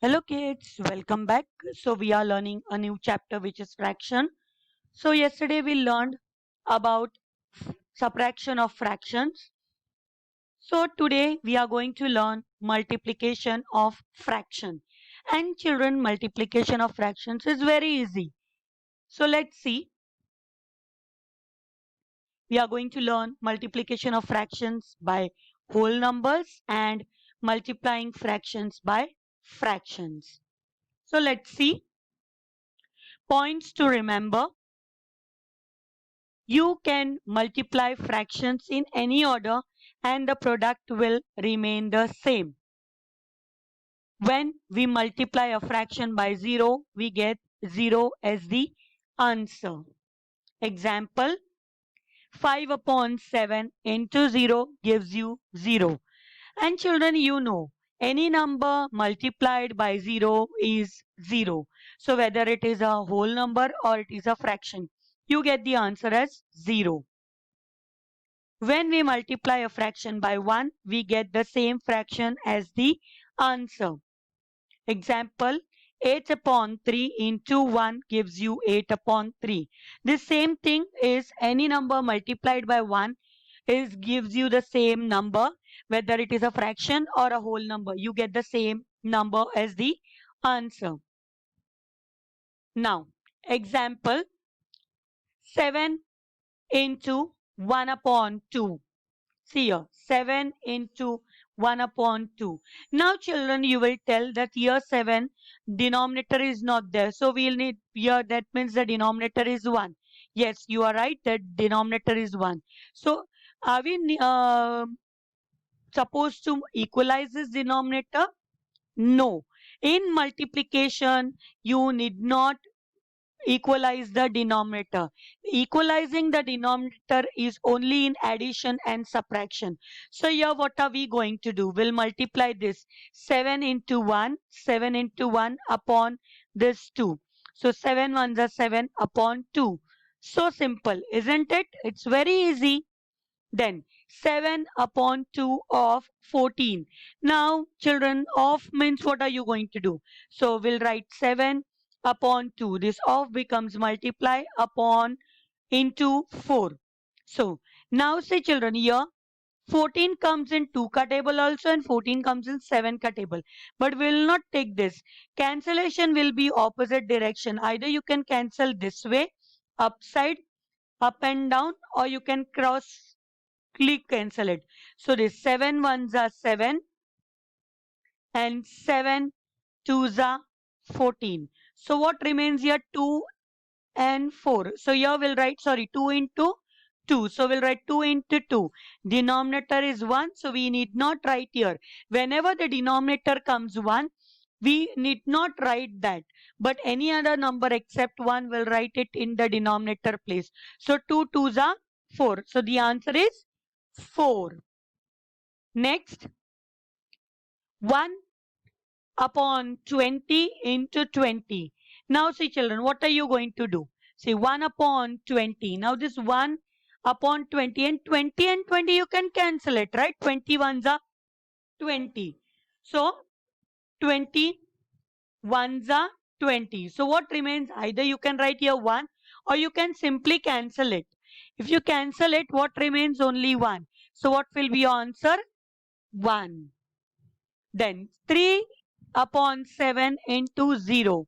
Hello kids, welcome back. So we are learning a new chapter which is fraction. So yesterday we learned about subtraction of fractions. So today we are going to learn multiplication of fraction. And children, multiplication of fractions is very easy. So let's see. We are going to learn multiplication of fractions by whole numbers and multiplying fractions by fractions. So let's see. Points to remember. You can multiply fractions in any order and the product will remain the same. When we multiply a fraction by 0, we get 0 as the answer. Example, 5 upon 7 into 0 gives you 0. And children, you know, any number multiplied by 0 is 0. So whether it is a whole number or it is a fraction, you get the answer as 0. When we multiply a fraction by 1, we get the same fraction as the answer. Example, 8 upon 3 into 1 gives you 8 upon 3. The same thing is any number multiplied by 1 gives you the same number, whether it is a fraction or a whole number. You get the same number as the answer. Now, example, 7 into 1 upon 2. See here, 7 into 1 upon 2. Now children, you will tell that here 7 denominator is not there. So we'll need here, that means the denominator is 1. Yes, you are right, that denominator is 1. So are we supposed to equalize this denominator? No. In multiplication, you need not equalize the denominator. Equalizing the denominator is only in addition and subtraction. So here what are we going to do? We'll multiply this 7 into 1, 7 into 1 upon this 2. So 7 ones are 7 upon 2. So simple, isn't it? It's very easy. Then 7 upon 2 of 14. Now children, of means what are you going to do? So we'll write 7 upon 2. This of becomes multiply upon into 4. So now say children, here 14 comes in 2 ka table also and 14 comes in 7 ka table. But we will not take this. Cancellation will be opposite direction. Either you can cancel this way, upside, up and down, or you can cross click cancel it. So this 7 ones are 7 and 7 twos are 14. So what remains here? 2 and 4. So here we'll write, sorry, 2 into 2. So we'll write 2 into 2. Denominator is 1. So we need not write here. Whenever the denominator comes 1, we need not write that. But any other number except 1 will write it in the denominator place. So 2 twos are 4. So the answer is 4. Next, 1 upon 20 into 20. Now see children, what are you going to do? See 1 upon 20. Now this 1 upon 20 and 20 you can cancel it, right? 20 ones are 20. So 20 ones are 20. So what remains? Either you can write here 1 or you can simply cancel it. If you cancel it, what remains? Only 1. So what will be your answer? 1. Then 3 upon 7 into 0.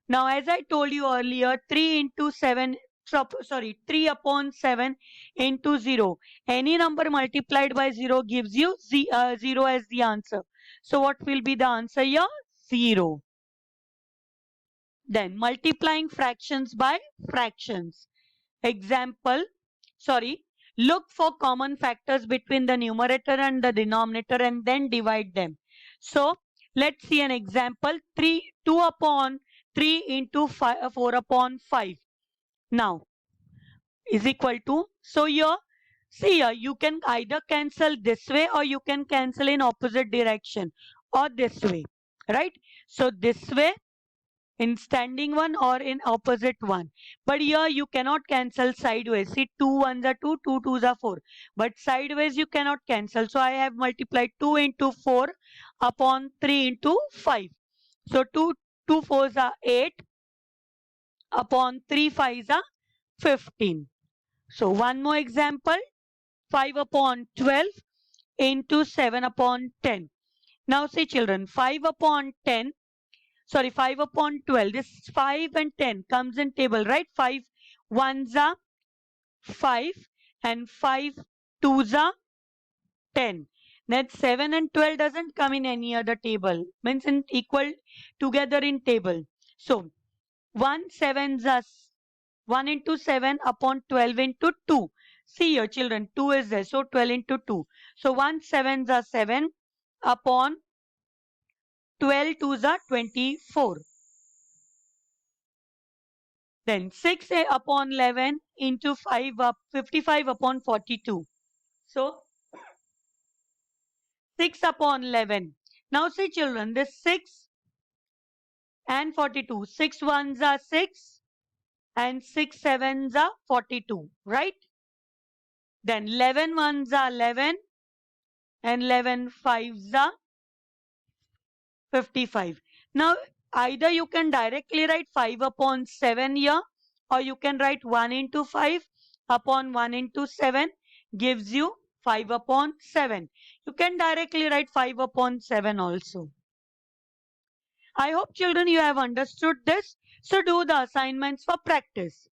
Now as I told you earlier, 3 into 7, sorry, 3 upon 7 into 0. Any number multiplied by 0 gives you 0 as the answer. So what will be the answer here? 0. Then multiplying fractions by fractions. Example, sorry, look for common factors between the numerator and the denominator and then divide them. So let's see an example. 2 upon 3 into 4 upon 5. Now is equal to, so here, see here, you can either cancel this way or you can cancel in opposite direction or this way, right? So this way, in standing one or in opposite one. But here you cannot cancel sideways. See, 2 ones are 2, 2 twos are 4. But sideways you cannot cancel. So I have multiplied 2 into 4 upon 3 into 5. So 2 4s are 8 upon 3 5s are 15. So one more example, 5 upon 12 into 7 upon 10. Now see children, 5 upon 10, sorry 5 upon 12, this 5 and 10 comes in table, right? 5 ones are 5 and 5 twos are 10. Then 7 and 12 doesn't come in any other table, means in equal together in table. So 1 sevens are 1 into 7 upon 12 into 2. See here children, 2 is there, so 12 into 2. So 1 sevens are 7 upon 12 twos are 24. Then 6 upon 11 into 5 up 55 upon 42. So 6 upon 11. Now see children, this 6 and 42. 6 ones are 6 and 6 sevens are 42, right? Then 11 ones are 11 and 11 fives are 55. Now either you can directly write 5 upon 7 here, or you can write 1 into 5 upon 1 into 7 gives you 5 upon 7. You can directly write 5 upon 7 also. I hope children you have understood this. So do the assignments for practice.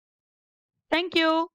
Thank you.